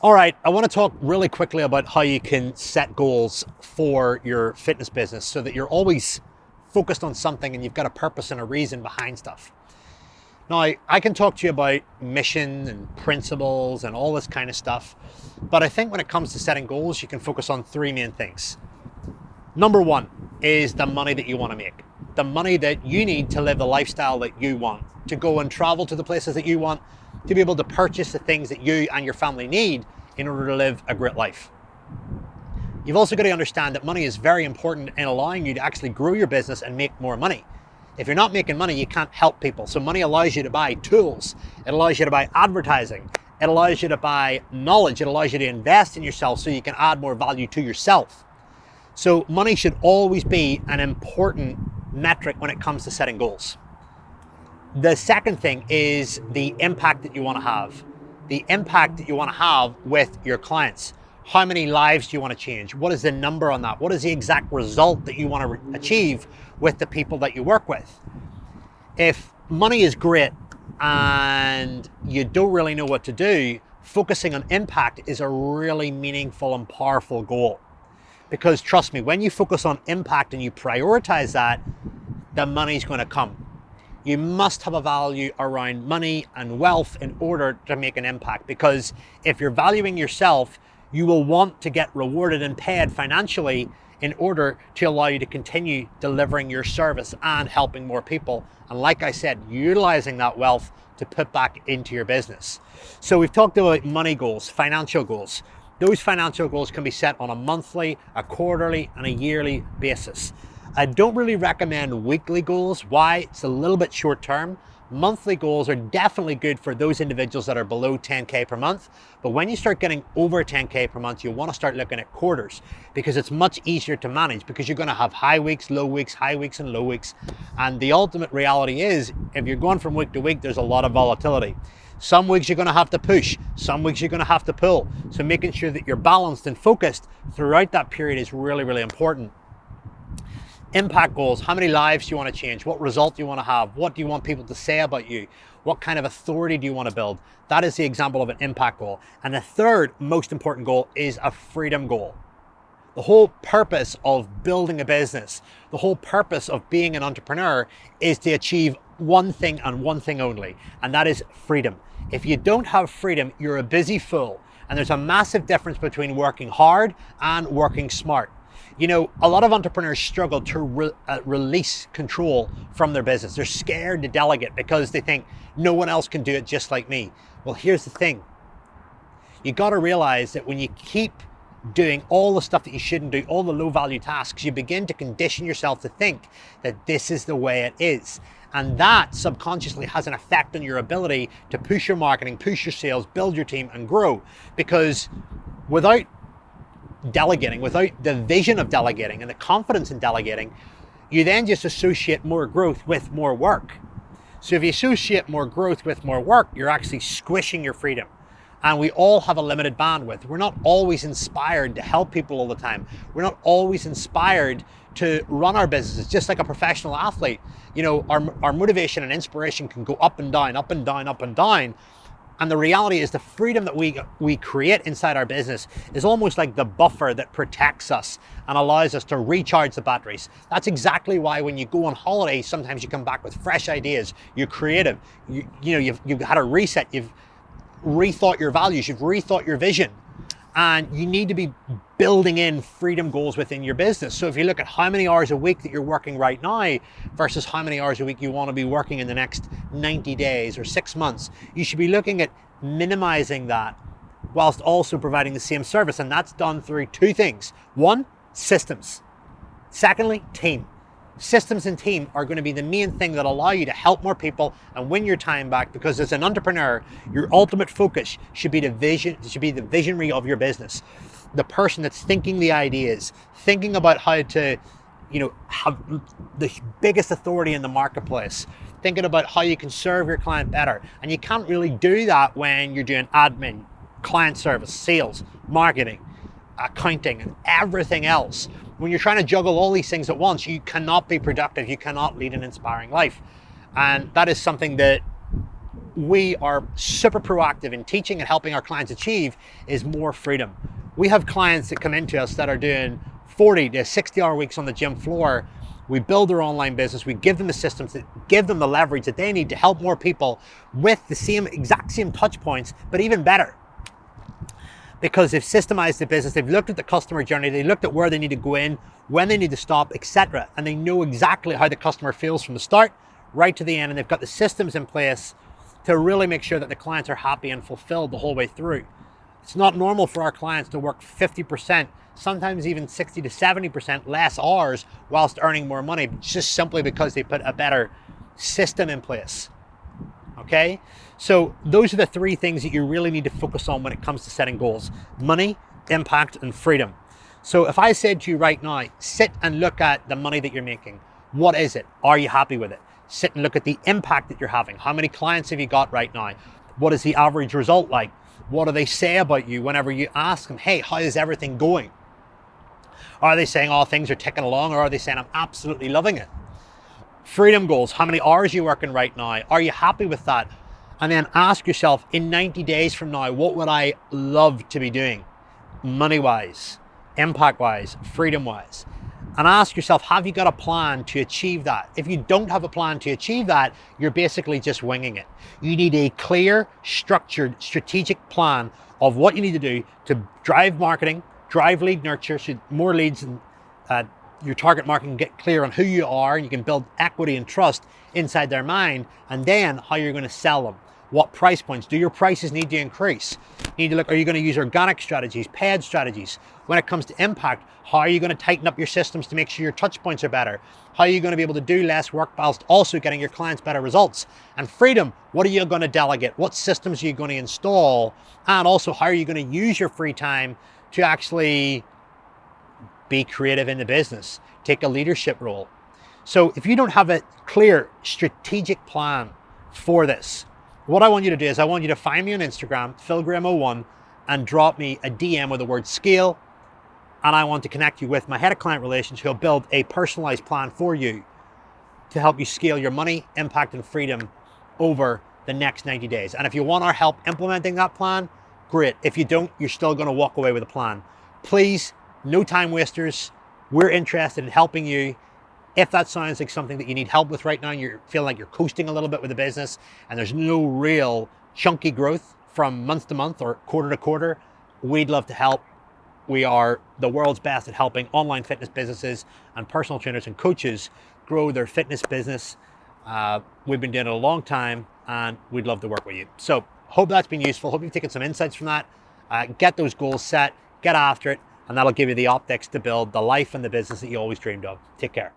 All right, I want to talk really quickly about how you can set goals for your fitness business so that you're always focused on something and you've got a purpose and a reason behind stuff. Now, I can talk to you about mission and principles and all this kind of stuff, but I think when it comes to setting goals, you can focus on three main things. Number one is the money that you want to make, the money that you need to live the lifestyle that you want, to go and travel to the places that you want, to be able to purchase the things that you and your family need in order to live a great life. You've also got to understand that money is very important in allowing you to actually grow your business and make more money. If you're not making money, you can't help people. So money allows you to buy tools. It allows you to buy advertising. It allows you to buy knowledge. It allows you to invest in yourself so you can add more value to yourself. So money should always be an important metric when it comes to setting goals. The second thing is the impact that you want to have. The impact that you want to have with your clients. How many lives do you want to change? What is the number on that? What is the exact result that you want to achieve with the people that you work with? If money is great and you don't really know what to do, focusing on impact is a really meaningful and powerful goal. Because trust me, when you focus on impact and you prioritize that, the money's going to come. You must have a value around money and wealth in order to make an impact, because if you're valuing yourself, you will want to get rewarded and paid financially in order to allow you to continue delivering your service and helping more people. And like I said, utilizing that wealth to put back into your business. So we've talked about money goals, financial goals. Those financial goals can be set on a monthly, a quarterly, and a yearly basis. I don't really recommend weekly goals. Why? It's a little bit short term. Monthly goals are definitely good for those individuals that are below 10K per month. But when you start getting over 10K per month, you want to start looking at quarters, because it's much easier to manage, because you're going to have high weeks, low weeks, high weeks, and low weeks. And the ultimate reality is, if you're going from week to week, there's a lot of volatility. Some weeks you're going to have to push, some weeks you're going to have to pull. So making sure that you're balanced and focused throughout that period is really, really important. Impact goals. How many lives do you want to change? What result do you want to have? What do you want people to say about you? What kind of authority do you want to build? That is the example of an impact goal. And the third most important goal is a freedom goal. The whole purpose of building a business, the whole purpose of being an entrepreneur is to achieve one thing and one thing only, and that is freedom. If you don't have freedom, you're a busy fool. And there's a massive difference between working hard and working smart. You know, a lot of entrepreneurs struggle to release control from their business. They're scared to delegate because they think no one else can do it just like me. Well, here's the thing. You got to realize that when you keep doing all the stuff that you shouldn't do, all the low value tasks, you begin to condition yourself to think that this is the way it is. And that subconsciously has an effect on your ability to push your marketing, push your sales, build your team, and grow. Because without delegating, without the vision of delegating and the confidence in delegating, you then just associate more growth with more work. So if you associate more growth with more work, you're actually squishing your freedom. And we all have a limited bandwidth. We're not always inspired to help people all the time. We're not always inspired to run our businesses, just like a professional athlete. You know, our motivation and inspiration can go up and down, up and down, up and down. And the reality is the freedom that we create inside our business is almost like the buffer that protects us and allows us to recharge the batteries. That's exactly why when you go on holiday, sometimes you come back with fresh ideas. You're creative. You've had a reset. You've rethought your values. You've rethought your vision. And you need to be building in freedom goals within your business. So if you look at how many hours a week that you're working right now versus how many hours a week you want to be working in the next 90 days or 6 months, you should be looking at minimizing that whilst also providing the same service. And that's done through two things. One, systems. Secondly, team. Systems and team are going to be the main thing that allow you to help more people and win your time back, because as an entrepreneur, your ultimate focus should be the visionary of your business. The person that's thinking the ideas, thinking about how to, have the biggest authority in the marketplace, thinking about how you can serve your client better. And you can't really do that when you're doing admin, client service, sales, marketing, accounting, and everything else. When you're trying to juggle all these things at once, you cannot be productive. You cannot lead an inspiring life. And that is something that we are super proactive in teaching and helping our clients achieve is more freedom. We have clients that come into us that are doing 40 to 60-hour weeks on the gym floor. We build their online business. We give them the systems that give them the leverage that they need to help more people with the exact same touch points, but even better. Because they've systemized the business, they've looked at the customer journey, they looked at where they need to go in, when they need to stop, etc. And they know exactly how the customer feels from the start right to the end, and they've got the systems in place to really make sure that the clients are happy and fulfilled the whole way through. It's not normal for our clients to work 50%, sometimes even 60 to 70% less hours whilst earning more money, just simply because they put a better system in place. Okay? So those are the three things that you really need to focus on when it comes to setting goals: money, impact, and freedom. So if I said to you right now, sit and look at the money that you're making. What is it? Are you happy with it? Sit and look at the impact that you're having. How many clients have you got right now? What is the average result like? What do they say about you whenever you ask them, hey, how is everything going? Are they saying, oh, things are ticking along, or are they saying, I'm absolutely loving it? Freedom goals. How many hours are you working right now? Are you happy with that? And then ask yourself, in 90 days from now, what would I love to be doing? Money-wise, impact-wise, freedom-wise. And ask yourself, have you got a plan to achieve that? If you don't have a plan to achieve that, you're basically just winging it. You need a clear, structured, strategic plan of what you need to do to drive marketing, drive lead nurture, so more leads, and your target market can get clear on who you are, and you can build equity and trust inside their mind, and then how you're going to sell them. What price points? Do your prices need to increase? You need to look, are you going to use organic strategies, paid strategies? When it comes to impact, how are you going to tighten up your systems to make sure your touch points are better? How are you going to be able to do less work whilst also getting your clients better results? And freedom, what are you going to delegate? What systems are you going to install? And also, how are you going to use your free time to actually be creative in the business, take a leadership role? So if you don't have a clear strategic plan for this, what I want you to do is I want you to find me on Instagram, philgraham01, and drop me a DM with the word scale. And I want to connect you with my head of client relations, who'll build a personalized plan for you to help you scale your money, impact, and freedom over the next 90 days. And if you want our help implementing that plan, great. If you don't, you're still going to walk away with a plan. Please, no time wasters. We're interested in helping you. If that sounds like something that you need help with right now, and you feel like you're coasting a little bit with the business and there's no real chunky growth from month to month or quarter to quarter, we'd love to help. We are the world's best at helping online fitness businesses and personal trainers and coaches grow their fitness business. We've been doing it a long time, and we'd love to work with you. So hope that's been useful. Hope you've taken some insights from that. Get those goals set, get after it, and that'll give you the optics to build the life and the business that you always dreamed of. Take care.